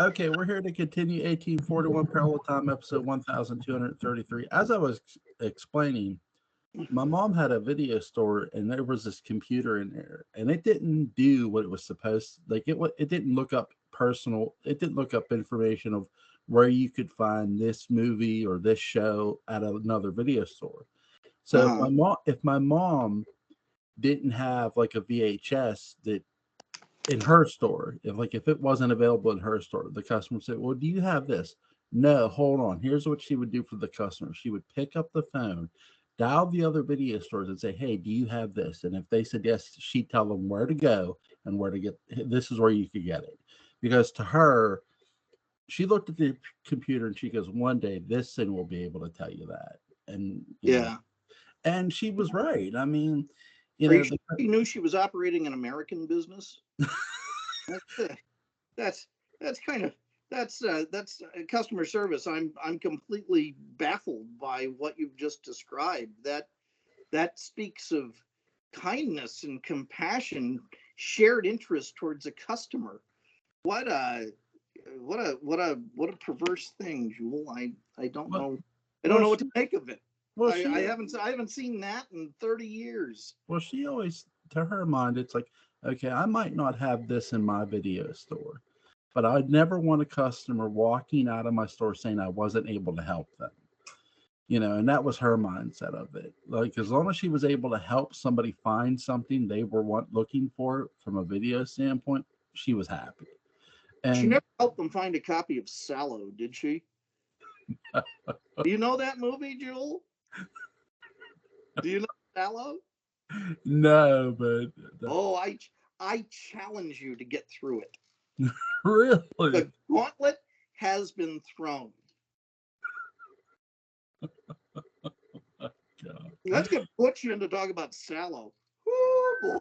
Okay, we're here to continue 1841 Parallel Time, episode 1233. As I was explaining, my mom had a video store, and there was this computer in there, and it didn't do what it was supposed. Like it didn't look up personal. It didn't look up information of where you could find this movie or this show at another video store. So Uh-huh. if my mom didn't have like a VHS that in her store, if it wasn't available in her store, the customer said, "Well, do you have this?" No, hold on. Here's what she would do for the customer. She would pick up the phone, dial the other video stores, and say, "Hey, do you have this?" And if they said yes, she'd tell them where to go and where to get. This is where you could get it, because to her, she looked at the computer and she goes, "One day, this thing will be able to tell you that." And Yeah. and she was right. I mean, you Are you know, sure you knew she was operating an American business? That's that's that's kind of that's customer service. I'm completely baffled by what you've just described. That speaks of kindness and compassion, shared interest towards a customer. What a what a perverse thing, Jewel. I don't well, know. I don't well, know what she, to make of it. well, I haven't seen that in 30 years. she always, to her mind, it's like, okay, I might not have this in my video store, but I'd never want a customer walking out of my store saying I wasn't able to help them. And that was her mindset of it. Like, as long as she was able to help somebody find something they were looking for from a video standpoint, she was happy. She And never helped them find a copy of Sallow, did she? Do you know that movie, Jewel? Do you know Sallow? no, but Oh, I challenge you to get through it. really, The gauntlet has been thrown. God. Let's get Butch in to talk about Sallow. Woo,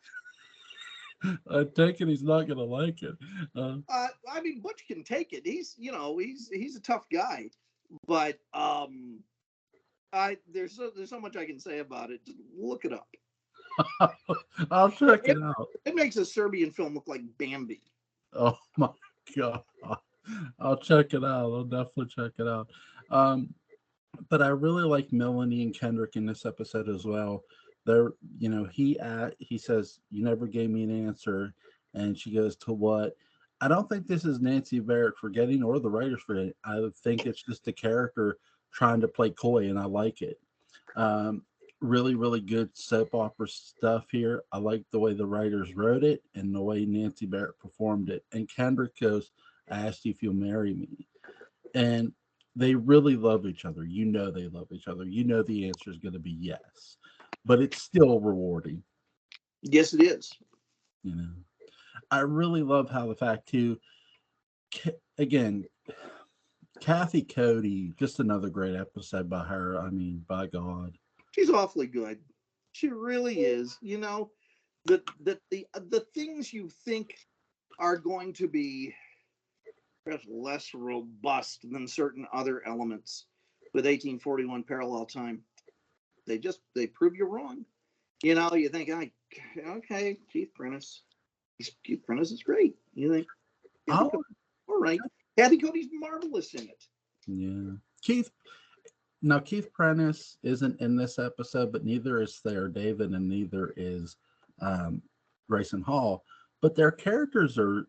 I take it he's not gonna like it. I mean, Butch can take it. He's a tough guy, but I there's so much I can say about it. Just look it up. I'll check it It, out. it makes a Serbian film look like Bambi. Oh my God. I'll check it out. I'll definitely check it out. Um, but I really like Melanie and Kendrick in this episode as well. They're, he says, "You never gave me an answer," and she goes, "To what?" I don't think this is Nancy Barrett forgetting or the writers forgetting. I think it's just the character trying to play coy, and I like it. Um, really, really good soap opera stuff here. I like the way the writers wrote it and the way Nancy Barrett performed it. And Kendrick goes, "I asked you if you'll marry me." And they really love each other. They love each other. The answer is going to be yes, but it's still rewarding. Yes, it is. You know, I really love how the fact too. Again, Kathy Cody, just another great episode by her. I mean, by God. She's awfully good. She really is. The things you think are going to be perhaps less robust than certain other elements with 1841 parallel time, they prove you wrong. You think, okay, Keith Prentice is great. You think, Kathy Oh, Cody, all right. Kathy Cody's marvelous in it. yeah. Keith Prentice isn't in this episode, but neither is Thayer David and neither is um, Grayson Hall. But their characters are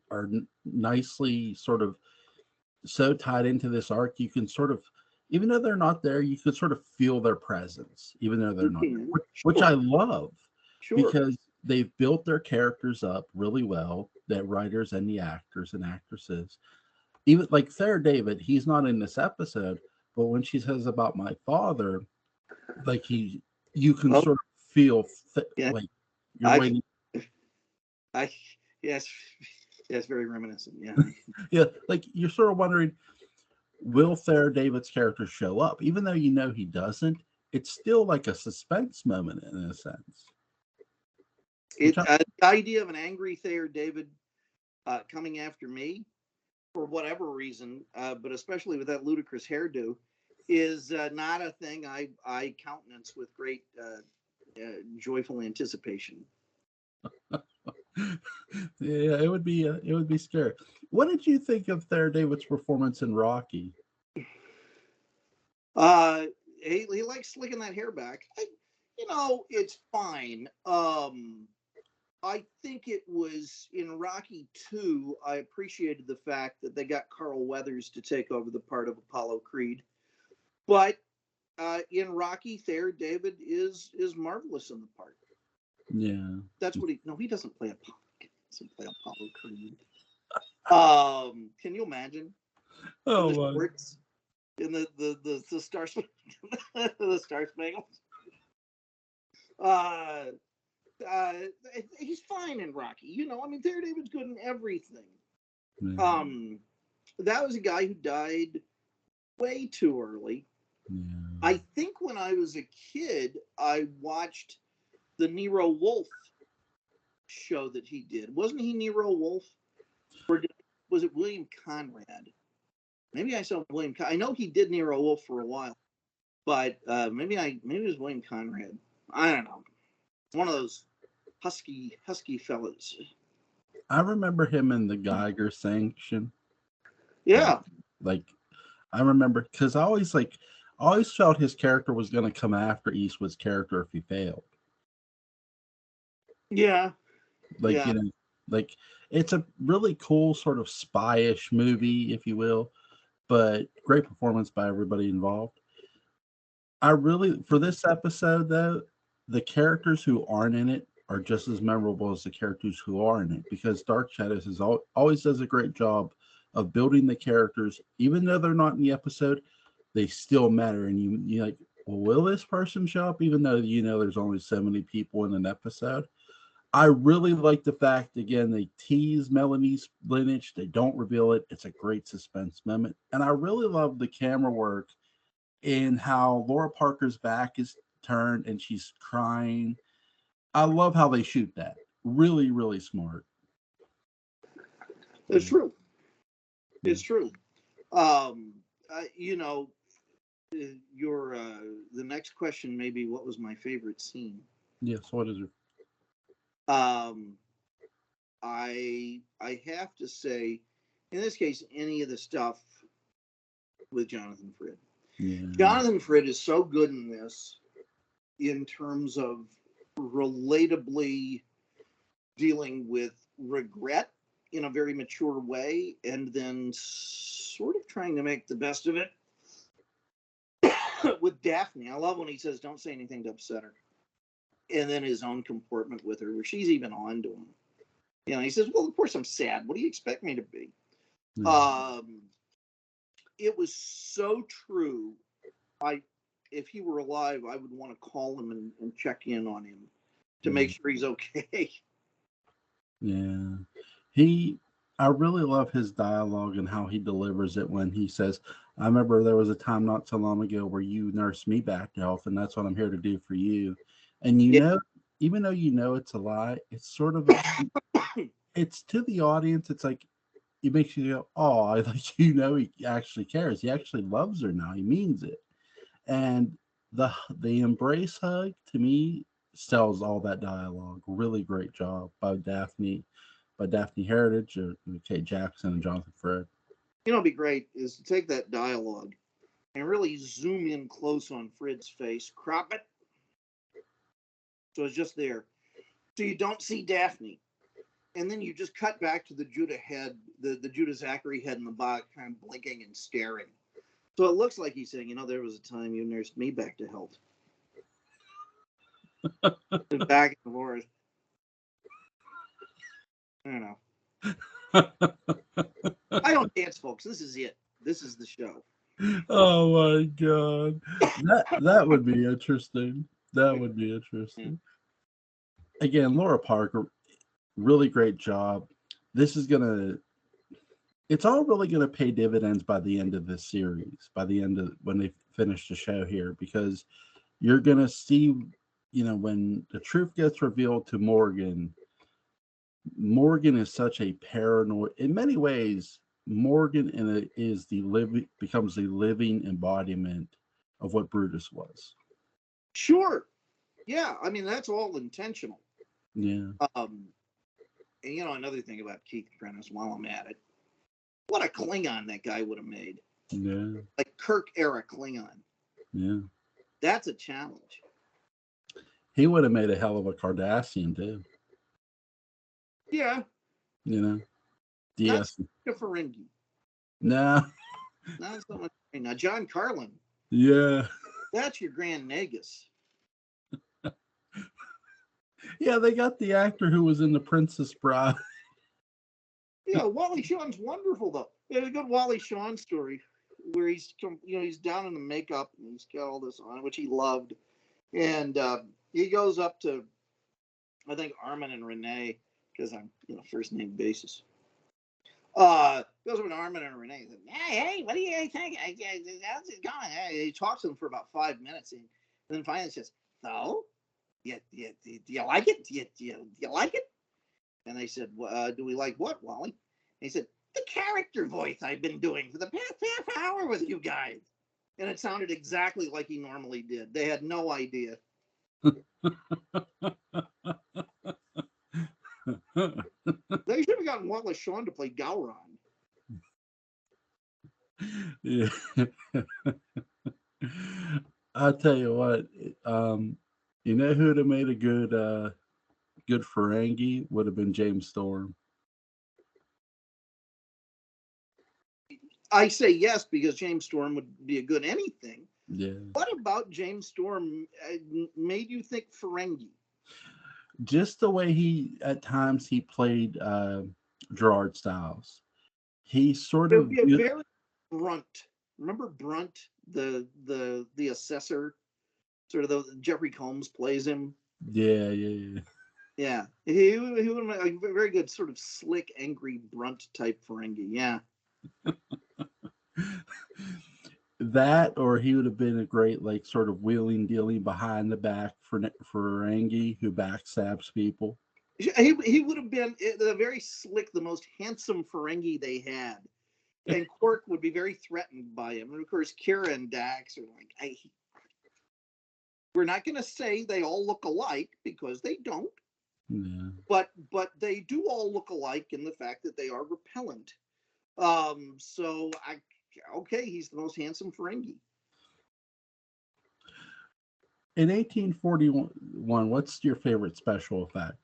nicely sort of so tied into this arc. You can sort of, even though they're not there, you can sort of feel their presence, even though they're You not there, can, which sure, I love sure. because they've built their characters up really well. The writers and the actors and actresses, even like Sarah David, he's not in this episode, but when she says about my father, like you can Oh, sort of feel yeah. like you're I, waiting. I, yes, yes, very reminiscent. Yeah. Yeah, like you're sort of wondering, will Sarah David's character show up, even though he doesn't. It's still like a suspense moment in a sense, which The idea of an angry Thayer David coming after me for whatever reason, but especially with that ludicrous hairdo, is not a thing I countenance with great joyful anticipation. Yeah, it would be scary. What did you think of Thayer David's performance in Rocky? Uh, he likes slicking that hair back. It's fine. I think it was in Rocky 2. I appreciated the fact that they got Carl Weathers to take over the part of Apollo Creed. But in Rocky, Thayer David is marvelous in the part. Yeah. That's what he. No, he doesn't play Apollo. He doesn't play Apollo Creed. Can you imagine in Oh the my. shorts, in the Star the Star Spangles? Uh, uh, he's fine in Rocky. I mean, Thayer David's good in everything. Yeah. That was a guy who died way too early. Yeah. I think when I was a kid, I watched the Nero Wolfe show that he did. Wasn't he Nero Wolfe? Or was it William Conrad? Maybe I saw William. I know he did Nero Wolfe for a while, but maybe it was William Conrad. I don't know. One of those husky fellas. I remember him in the Geiger Sanction. Yeah. Like I remember because I always felt his character was going to come after Eastwood's character if he failed. Yeah. Like Yeah. like it's a really cool sort of spy-ish movie, if you will, but great performance by everybody involved. I really, for this episode though, the characters who aren't in it are just as memorable as the characters who are in it because Dark Shadows always does a great job of building the characters, even though they're not in the episode, they still matter. And you like, well, will this person show up? Even though there's only so many people in an episode. I really like the fact again they tease Melanie's lineage, they don't reveal it. It's a great suspense moment, and I really love the camera work in how Laura Parker's back is turned and she's crying. I love how they shoot that. Really, really smart. It's true. Yeah. It's true. You know, your the next question may be what was my favorite scene. Yes. What is it? Um, I have to say, in this case, any of the stuff with Jonathan Frid. Yeah. Jonathan Frid is so good in this in terms of relatably dealing with regret in a very mature way and then sort of trying to make the best of it with Daphne. I love when he says, don't say anything to upset her. And then his own comportment with her, where she's even on to him. He says, well, of course I'm sad. What do you expect me to be? Yeah. It was so true. If he were alive, I would want to call him and check in on him to make sure he's okay. Yeah. I really love his dialogue and how he delivers it when he says, I remember there was a time not so long ago where you nursed me back to health, and that's what I'm here to do for you. And Yeah. even though it's a lie, it's sort of, it's to the audience, it's like, it makes you go, oh, I like, he actually cares. He actually loves her now. He means it. And the embrace hug to me sells all that dialogue. Really great job by Daphne Heritage, or Kate Jackson and Jonathan Frid. It'd be great is to take that dialogue and really zoom in close on Frid's face, crop it, so it's just there, so you don't see Daphne, and then you just cut back to the Judah head, the Judah Zachary head in the box, kind of blinking and staring. So it looks like he's saying, there was a time you nursed me back to health. Back and forth. I don't know. I don't dance, folks. This is it. This is the show. Oh my god, that would be interesting. That would be interesting. Again, Laura Parker, really great job. This is gonna. It's all really gonna pay dividends by the end of this series. By the end of when they finish the show here, because you're gonna see, when the truth gets revealed to Morgan. Morgan is such a paranoid. In many ways, Morgan becomes the living embodiment of what Brutus was. Sure. Yeah. I mean, that's all intentional. Yeah. And another thing about Keith Prentice, while I'm at it, what a Klingon that guy would have made. Yeah. Like Kirk era Klingon. Yeah. That's a challenge. He would have made a hell of a Cardassian too. Yeah. Not so much a Ferengi. Nah. Not so much. Now, John Carlin. Yeah. That's your Grand Nagus. Yeah, they got the actor who was in The Princess Bride. Yeah, Wally Shawn's wonderful though. There's a good Wally Shawn story where he's down in the makeup and he's got all this on, which he loved, and he goes up to, I think, Armin and Renee, because I'm first name basis. Goes over to Armin and Renee and says, hey, what do you think? How's it going? He talks to them for about 5 minutes, and then finally says, so, do you like it? Do you like it? And they said, do we like what, Wally? And he said, the character voice I've been doing for the past half hour with you guys. And it sounded exactly like he normally did. They had no idea. They should have gotten Wally Shawn to play Gowron. Yeah. I'll tell you what, you know who would have made a good Ferengi? Would have been James Storm. I say yes because James Storm would be a good anything. Yeah. What about James Storm made you think Ferengi? Just the way at times he played Gerard Stiles. He sort of It would be a very Brunt. Remember Brunt, the assessor, sort of the Jeffrey Combs plays him. Yeah. Yeah, he would have a very good sort of slick, angry Brunt type Ferengi. Yeah. That, or he would have been a great, like, sort of wheeling dealing behind the back for Ferengi who backstabs people. He would have been the very slick, the most handsome Ferengi they had. And Quark would be very threatened by him. And of course, Kira and Dax are like, we're not going to say they all look alike because they don't. Yeah. But they do all look alike in the fact that they are repellent. So okay, he's the most handsome Ferengi. In 1841, what's your favorite special effect?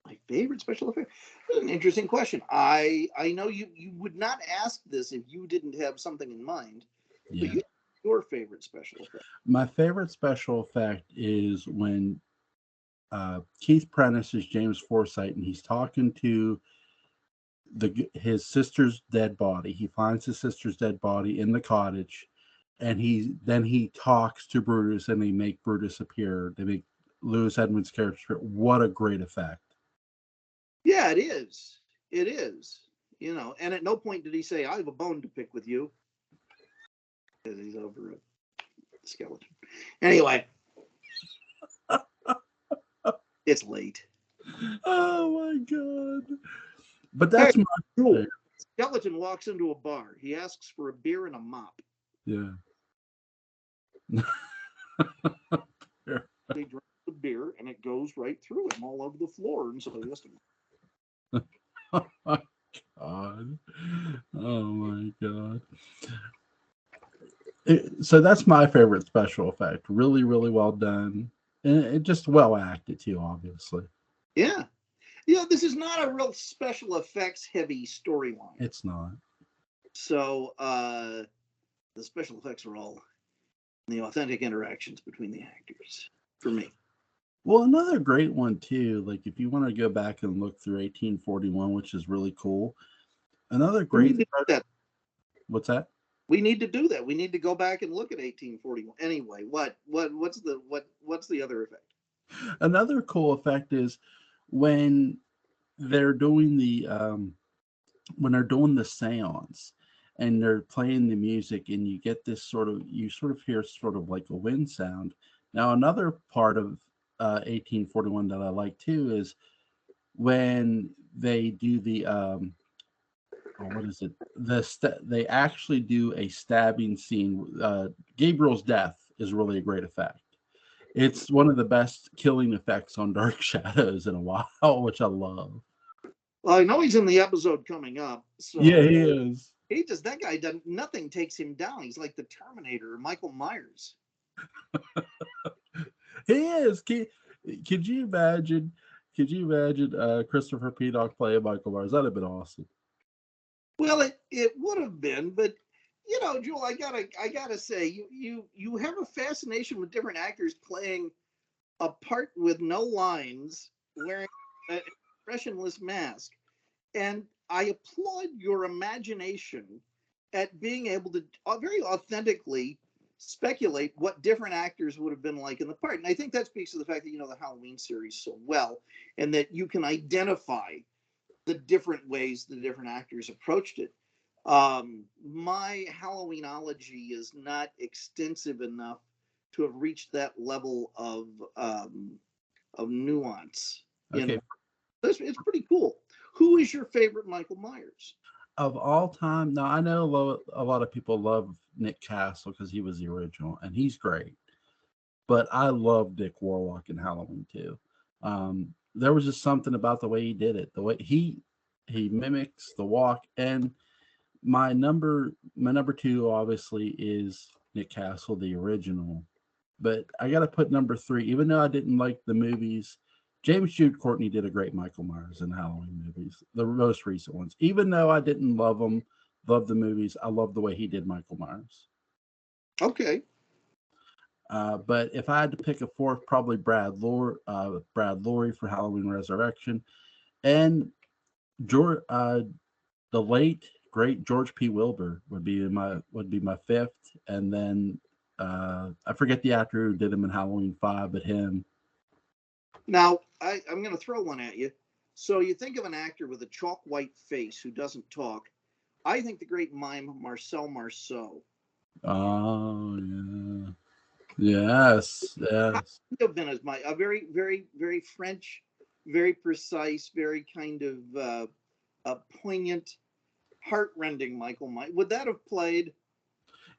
My favorite special effect? That's an interesting question. I know you would not ask this if you didn't have something in mind. Yeah. But your favorite special effect? My favorite special effect is when Keith Prentice is James Forsythe, and he's talking to his sister's dead body. He finds his sister's dead body in the cottage, and he talks to Brutus, and they make Brutus appear. They make Lewis Edmonds' character. What a great effect! Yeah, it is. It is. And at no point did he say, "I have a bone to pick with you," because he's over a skeleton. Anyway, it's late. Oh my god! But that's my rule. Skeleton walks into a bar. He asks for a beer and a mop. Yeah. They drink the beer and it goes right through him all over the floor. And so he has to. Oh my god. Oh my god. So that's my favorite special effect. Really, really well done. And it just well acted too, obviously. Yeah. This is not a real special effects heavy storyline. It's not. So the special effects are all the authentic interactions between the actors for me. Well, another great one too, like if you want to go back and look through 1841, which is really cool. Another great What's that? We need to do that. We need to go back and look at 1841. Anyway, what's the other effect? Another cool effect is when they're doing the seance and they're playing the music, and you get this sort of hear sort of like a wind sound. Now, another part of 1841 that I like too is when they do the what is it? They actually do a stabbing scene. Gabriel's death is really a great effect. It's one of the best killing effects on Dark Shadows in a while, which I love. Well, I know he's in the episode coming up, Yeah, so he is. he just that guy doesn't. Nothing takes him down. He's like the Terminator, Michael Myers. He is. Could you imagine? Could you imagine Christopher Peacock playing Michael Myers? That'd have been awesome. Well, it would have been, but you know, Joel, I gotta say, you have a fascination with different actors playing a part with no lines, wearing an expressionless mask, and I applaud your imagination at being able to very authentically speculate what different actors would have been like in the part. And I think that speaks to the fact that you know the Halloween series so well, and that you can identify the different ways the different actors approached it. My Halloweenology is not extensive enough to have reached that level of nuance. In Okay, it's pretty cool. Who is your favorite Michael Myers? of all time, now I know a lot of people love Nick Castle because he was the original, and he's great. But I love Dick Warlock in Halloween too. There was just something about the way he did it, the way he mimics the walk. And my number two obviously is Nick Castle, the original. But I got to put number three, even though I didn't like the movies. James Jude Courtney did a great Michael Myers in the Halloween movies, the most recent ones. Even though I didn't love the movies, I love the way he did Michael Myers. Okay. But if I had to pick a fourth, probably Brad Lorry for Halloween Resurrection, and George, the late great George P. Wilbur would be my fifth, and then I forget the actor who did him in Halloween 5, but him. Now I'm going to throw one at you. So you think of an actor with a chalk white face who doesn't talk. I think the great mime Marcel Marceau. Oh yeah, yes, yes. Could have been as my a very very French, very precise, very kind of a poignant, heartrending Michael Myers. Would that have played?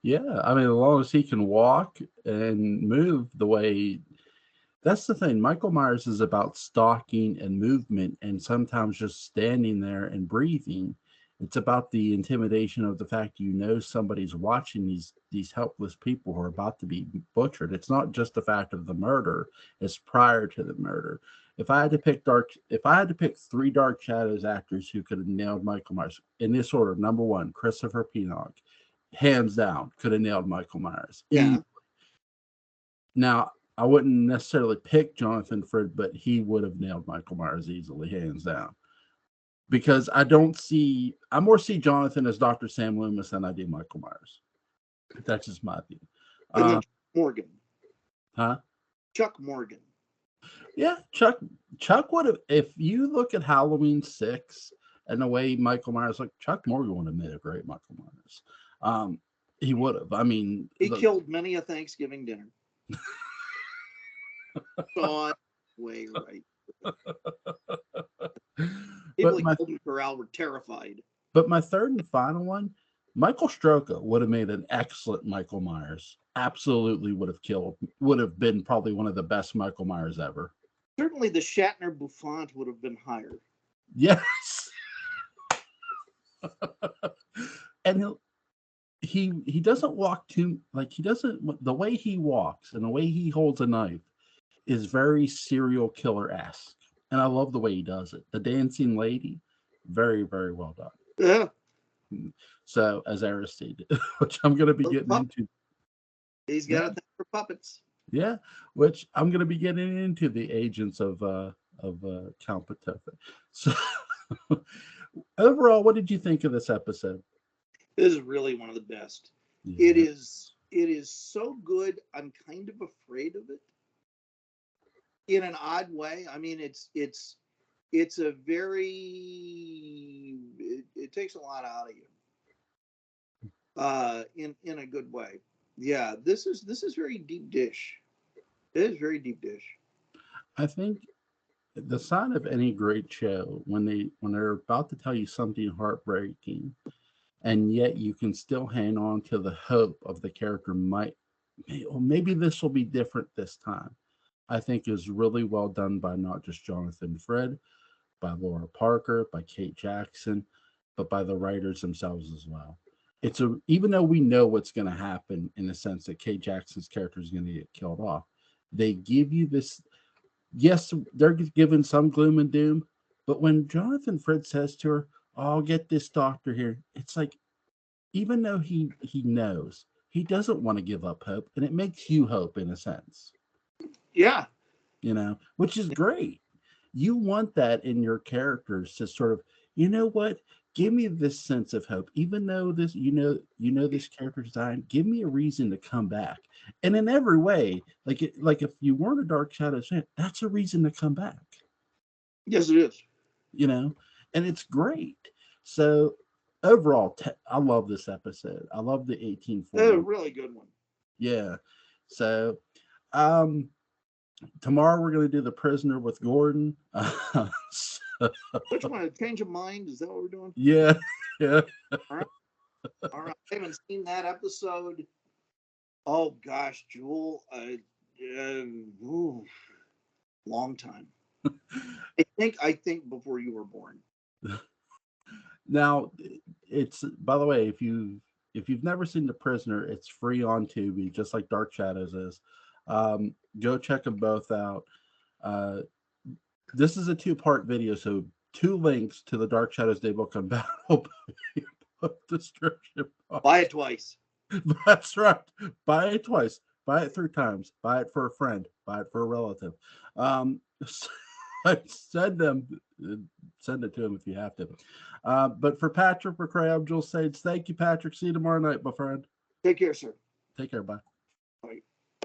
Yeah, I mean, as long as he can walk and move the way. That's the thing. Michael Myers is about stalking and movement, and sometimes just standing there and breathing. It's about the intimidation of the fact somebody's watching these helpless people who are about to be butchered. It's not just the fact of the murder; it's prior to the murder. If I had to pick three Dark Shadows actors who could have nailed Michael Myers in this order, number one, Christopher Pinock, hands down, could have nailed Michael Myers. Yeah. Now, I wouldn't necessarily pick Jonathan Frid, but he would have nailed Michael Myers easily, hands down. Because I more see Jonathan as Dr. Sam Loomis than I do Michael Myers. That's just my view. And then Morgan. Huh? Chuck Morgan. Yeah, Chuck would have, if you look at Halloween 6 and the way Michael Myers, like Chuck Morgan would have made a great Michael Myers. He would have. I mean, he killed many a Thanksgiving dinner. Saw it way right. People like Golden Corral were terrified. But my third and final one, Michael Strocca would have made an excellent Michael Myers. Absolutely would have been probably one of the best Michael Myers ever. Certainly the Shatner Buffon would have been higher. Yes. And he doesn't walk too, like, he doesn't, the way he walks and the way he holds a knife is very serial killer-esque. And I love the way he does it. The dancing lady, very, very well done. Yeah. So, as Aristide, which I'm going to be getting into. He's got a thing for puppets. Yeah, which I'm going to be getting into the agents of Count Patofa. So, overall, what did you think of this episode? This is really one of the best. Yeah. It is so good. I'm kind of afraid of it in an odd way. I mean, it's a very it takes a lot out of you in a good way. Yeah, this is very deep dish. It is very deep dish. I think the sign of any great show when they're about to tell you something heartbreaking, and yet you can still hang on to the hope of the character maybe this will be different this time. I think is really well done by not just Jonathan Frid, by Laura Parker, by Kate Jackson, but by the writers themselves as well. It's a even though we know what's going to happen in the sense that Kate Jackson's character is going to get killed off, they give you this. Yes, they're given some gloom and doom, but when Jonathan Frid says to her, "Oh, I'll get this doctor here," it's like even though he knows he doesn't want to give up hope, and it makes you hope in a sense, Yeah. which is great. You want that in your characters to sort of, you know what, give me this sense of hope, even though this, this character's dying. Give me a reason to come back, and in every way, like if you weren't a Dark Shadows fan, that's a reason to come back. Yes, it is. And it's great. So overall, I love this episode. I love the 1840. A really good one. Yeah. So tomorrow we're going to do The Prisoner with Gordon. Which one? A Change of Mind? Is that what we're doing? Yeah. Yeah. All right. All right. I haven't seen that episode. Oh gosh, Jewel. Long time. I think before you were born. Now, it's, by the way, if you've never seen The Prisoner, it's free on Tubi, just like Dark Shadows is. Go check them both out. This is a 2-part video, so 2 links to the Dark Shadows Day Book on Battle description box. Buy it twice. That's right. Buy it twice. Buy it 3 times. Buy it for a friend. Buy it for a relative. Send it to him if you have to. But for Patrick McCray, I'm Joel Sage. Thank you, Patrick. See you tomorrow night, my friend. Take care, sir. Take care. Bye.